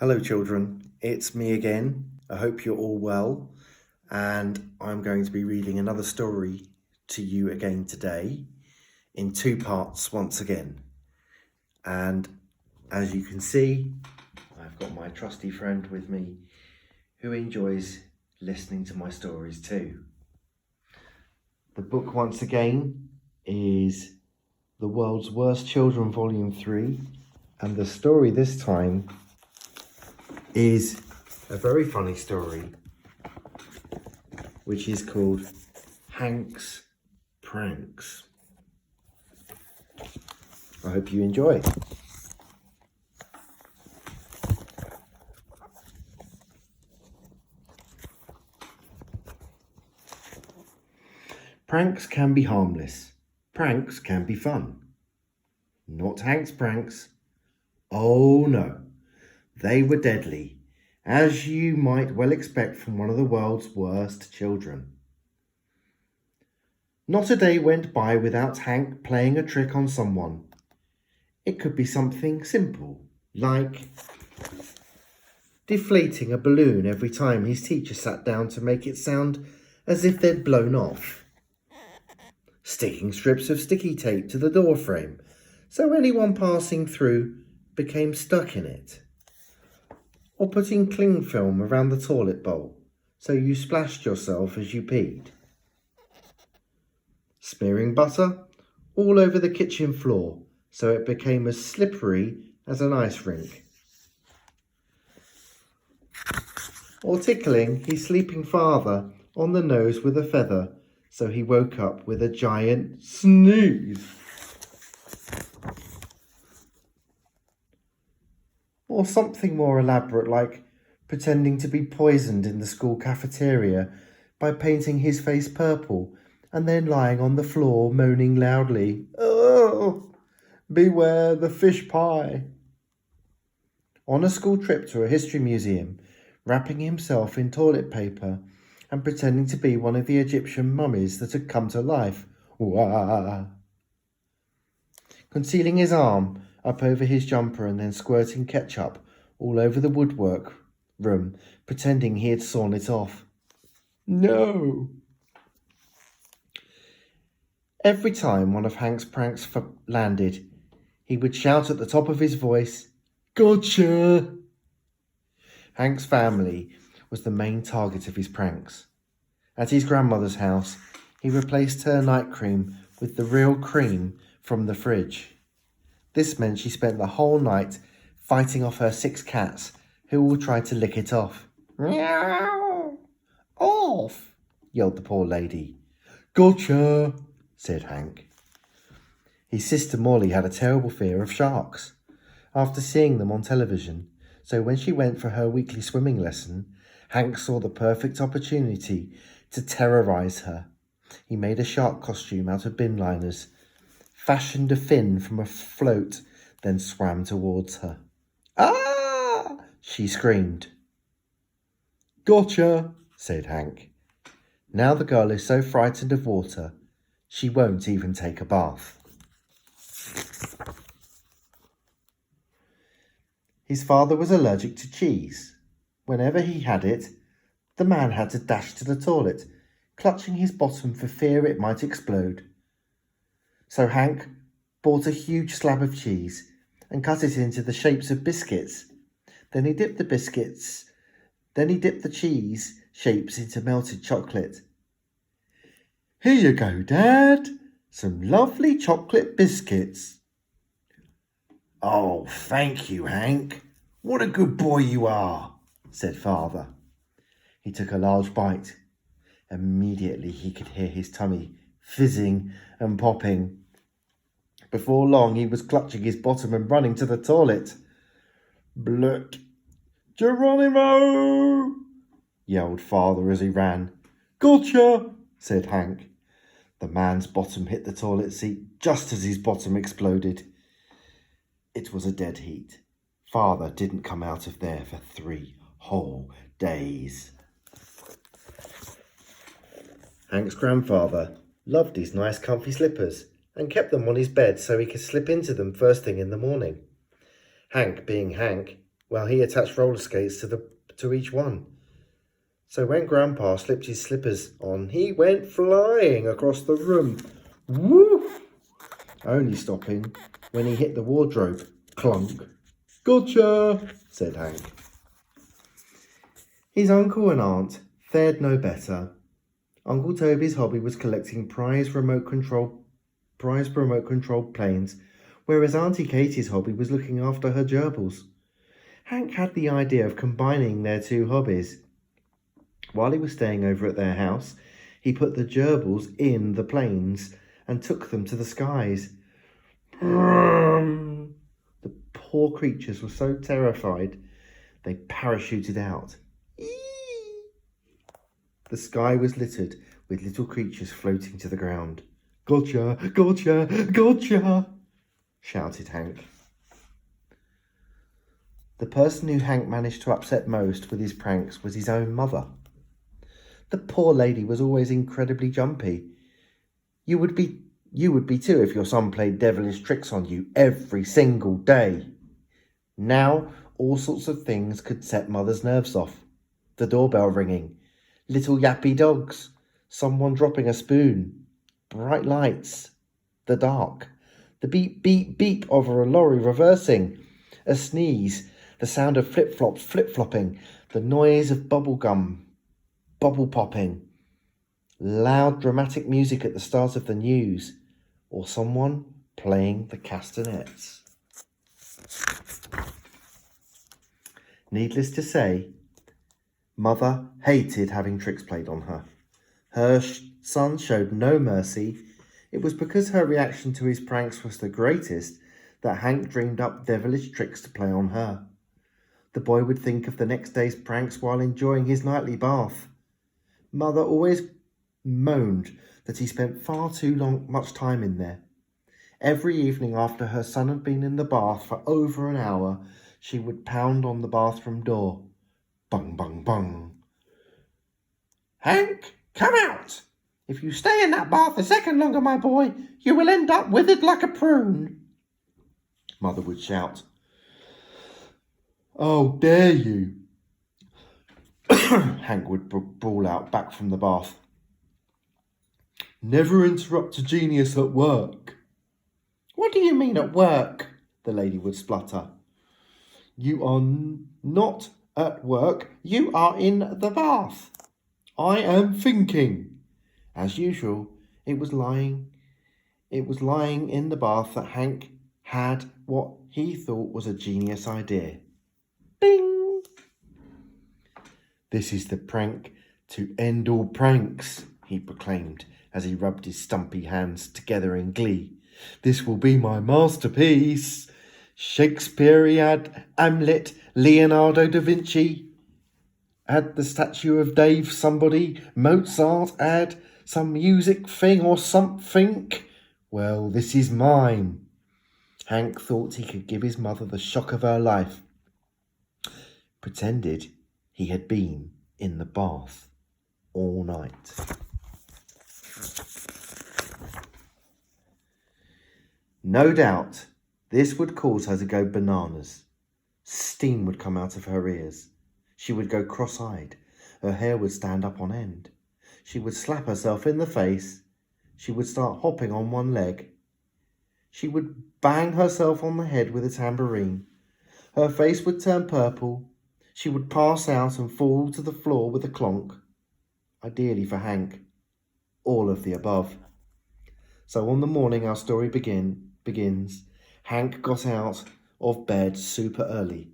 Hello children, it's me again. I hope you're all well, and I'm going to be reading another story to you again today in two parts once again. And as you can see, I've got my trusty friend with me who enjoys listening to my stories too. The book once again is The World's Worst Children Volume 3, and the story this time is a very funny story, which is called Hank's Pranks. I hope you enjoy. Pranks can be harmless. Pranks can be fun. Not Hank's pranks. Oh no. They were deadly, as you might well expect from one of the world's worst children. Not a day went by without Hank playing a trick on someone. It could be something simple, like deflating a balloon every time his teacher sat down to make it sound as if they'd blown off. Sticking strips of sticky tape to the door frame so anyone passing through became stuck in it. Or putting cling film around the toilet bowl so you splashed yourself as you peed. Smearing butter all over the kitchen floor so it became as slippery as an ice rink. Or tickling his sleeping father on the nose with a feather so he woke up with a giant sneeze. Or something more elaborate, like pretending to be poisoned in the school cafeteria by painting his face purple and then lying on the floor moaning loudly, "Oh, beware the fish pie." On a school trip to a history museum, wrapping himself in toilet paper and pretending to be one of the Egyptian mummies that had come to life. Wah! Concealing his arm up over his jumper and then squirting ketchup all over the woodwork room, pretending he had sawn it off. No! Every time one of Hank's pranks landed, he would shout at the top of his voice, "Gotcha!" Hank's family was the main target of his pranks. At his grandmother's house, he replaced her night cream with the real cream from the fridge. This meant she spent the whole night fighting off her 6 cats, who all tried to lick it off. "Meow! Off!" yelled the poor lady. "Gotcha!" said Hank. His sister Molly had a terrible fear of sharks after seeing them on television, so when she went for her weekly swimming lesson, Hank saw the perfect opportunity to terrorize her. He made a shark costume out of bin liners, fashioned a fin from a float, then swam towards her. "Ah!" she screamed. "Gotcha!" said Hank. Now the girl is so frightened of water, she won't even take a bath. His father was allergic to cheese. Whenever he had it, the man had to dash to the toilet, clutching his bottom for fear it might explode. So Hank bought a huge slab of cheese and cut it into the shapes of biscuits. Then he dipped the cheese shapes into melted chocolate. "Here you go, Dad. Some lovely chocolate biscuits." "Oh, thank you, Hank. What a good boy you are," said Father. He took a large bite. Immediately he could hear his tummy fizzing and popping. Before long he was clutching his bottom and running to the toilet. "Blurt! Geronimo!" yelled Father as he ran. "Gotcha!" said Hank. The man's bottom hit the toilet seat just as his bottom exploded. It was a dead heat. Father didn't come out of there for 3 whole days. Hank's grandfather loved his nice comfy slippers and kept them on his bed so he could slip into them first thing in the morning. Hank, being Hank, while he attached roller skates to each one. So when Grandpa slipped his slippers on, he went flying across the room. Woo! Only stopping when he hit the wardrobe. Clunk. Gotcha, said Hank. His uncle and aunt fared no better. Uncle Toby's hobby was collecting prized remote controlled planes, whereas Auntie Katie's hobby was looking after her gerbils. Hank had the idea of combining their two hobbies. While he was staying over at their house, he put the gerbils in the planes and took them to the skies. The poor creatures were so terrified, they parachuted out. The sky was littered with little creatures floating to the ground. Gotcha, gotcha, gotcha, shouted Hank. The person who Hank managed to upset most with his pranks was his own mother. The poor lady was always incredibly jumpy. You would be too if your son played devilish tricks on you every single day. Now, all sorts of things could set mother's nerves off. The doorbell ringing, little yappy dogs, someone dropping a spoon, bright lights, the dark, the beep, beep, beep of a lorry reversing, a sneeze, the sound of flip-flops flip-flopping, the noise of bubble gum, bubble popping, loud dramatic music at the start of the news, or someone playing the castanets. Needless to say, Mother hated having tricks played on her. Her son showed no mercy. It was because her reaction to his pranks was the greatest that Hank dreamed up devilish tricks to play on her. The boy would think of the next day's pranks while enjoying his nightly bath. Mother always moaned that he spent far too much time in there. Every evening after her son had been in the bath for over an hour, she would pound on the bathroom door. Bung, bung, bung. Hank, come out! If you stay in that bath a second longer, my boy, you will end up withered like a prune. Mother would shout. Oh, dare you! Hank would brawl out back from the bath. Never interrupt a genius at work. What do you mean at work? The lady would splutter. You are not at work. You are in the bath. I am thinking. As usual, it was lying in the bath that Hank had what he thought was a genius idea. Bing! This is the prank to end all pranks, he proclaimed as he rubbed his stumpy hands together in glee. This will be my masterpiece. Shakespeare had Hamlet, Leonardo da Vinci had the statue of Dave somebody, Mozart had some music thing or something. Well, this is mine. Hank thought he could give his mother the shock of her life. Pretended he had been in the bath all night. No doubt this would cause her to go bananas. Steam would come out of her ears. She would go cross-eyed. Her hair would stand up on end. She would slap herself in the face. She would start hopping on one leg. She would bang herself on the head with a tambourine. Her face would turn purple. She would pass out and fall to the floor with a clonk. Ideally for Hank, all of the above. So on the morning our story begins, Hank got out of bed super early.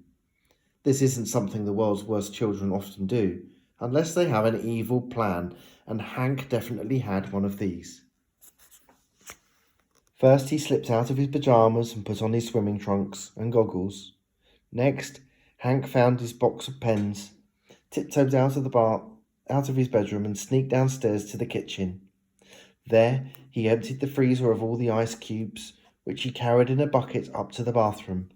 This isn't something the world's worst children often do, unless they have an evil plan, and Hank definitely had one of these. First, he slipped out of his pyjamas and put on his swimming trunks and goggles. Next, Hank found his box of pens, tiptoed out of his bedroom and sneaked downstairs to the kitchen. There, he emptied the freezer of all the ice cubes, which he carried in a bucket up to the bathroom.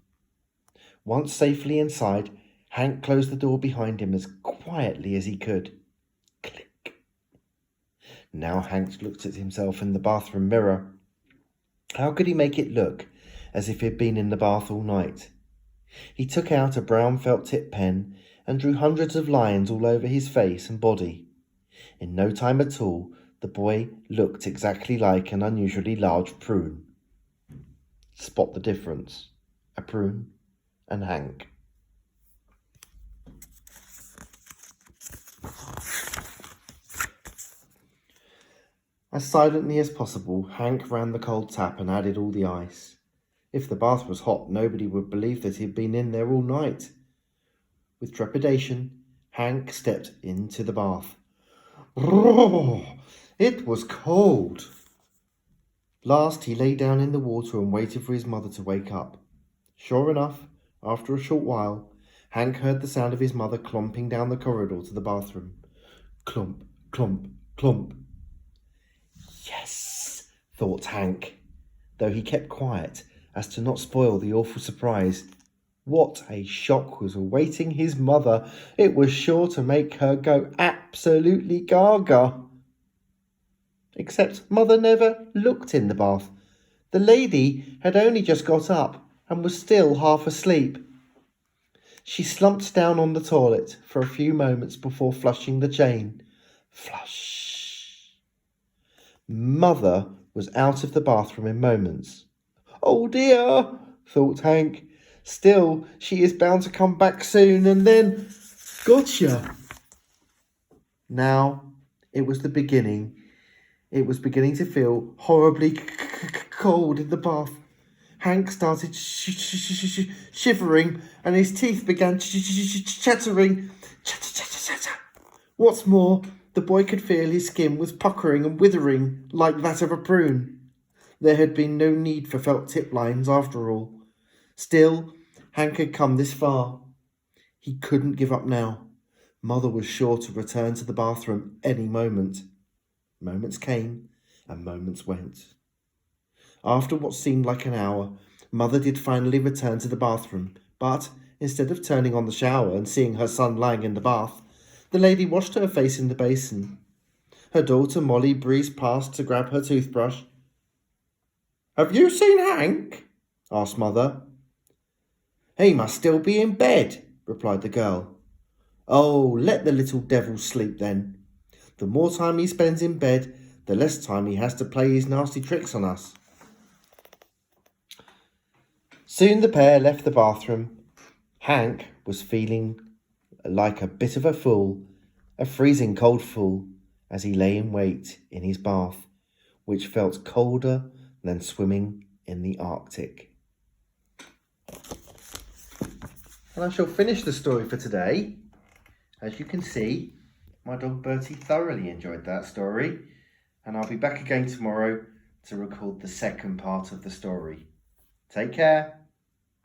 Once safely inside, Hank closed the door behind him as quietly as he could. Click. Now Hank looked at himself in the bathroom mirror. How could he make it look as if he'd been in the bath all night? He took out a brown felt tip pen and drew hundreds of lines all over his face and body. In no time at all, the boy looked exactly like an unusually large prune. Spot the difference. A prune and Hank. As silently as possible, Hank ran the cold tap and added all the ice. If the bath was hot, nobody would believe that he'd been in there all night. With trepidation, Hank stepped into the bath. It was cold. Last, he lay down in the water and waited for his mother to wake up. Sure enough, after a short while, Hank heard the sound of his mother clomping down the corridor to the bathroom. Clomp, clomp, clomp. Yes, thought Hank, though he kept quiet as to not spoil the awful surprise. What a shock was awaiting his mother. It was sure to make her go absolutely gaga. Except Mother never looked in the bath. The lady had only just got up and was still half asleep. She slumped down on the toilet for a few moments before flushing the chain. Flush. Mother was out of the bathroom in moments. Oh dear, thought Hank. Still, she is bound to come back soon, and then... Gotcha! Now, it was the beginning. It was beginning to feel horribly cold in the bath. Hank started shivering, and his teeth began chattering. Chatter. What's more, the boy could feel his skin was puckering and withering like that of a prune. There had been no need for felt tip lines after all. Still, Hank had come this far. He couldn't give up now. Mother was sure to return to the bathroom any moment. Moments came and moments went. After what seemed like an hour, Mother did finally return to the bathroom, but instead of turning on the shower and seeing her son lying in the bath, the lady washed her face in the basin. Her daughter Molly breezed past to grab her toothbrush. "Have you seen Hank?" asked Mother. "He must still be in bed," replied the girl. "Oh, let the little devil sleep then. The more time he spends in bed, the less time he has to play his nasty tricks on us." Soon the pair left the bathroom. Hank was feeling like a bit of a fool, a freezing cold fool, as he lay in wait in his bath, which felt colder than swimming in the Arctic. And I shall finish the story for today. As you can see, my dog Bertie thoroughly enjoyed that story, and I'll be back again tomorrow to record the second part of the story. Take care.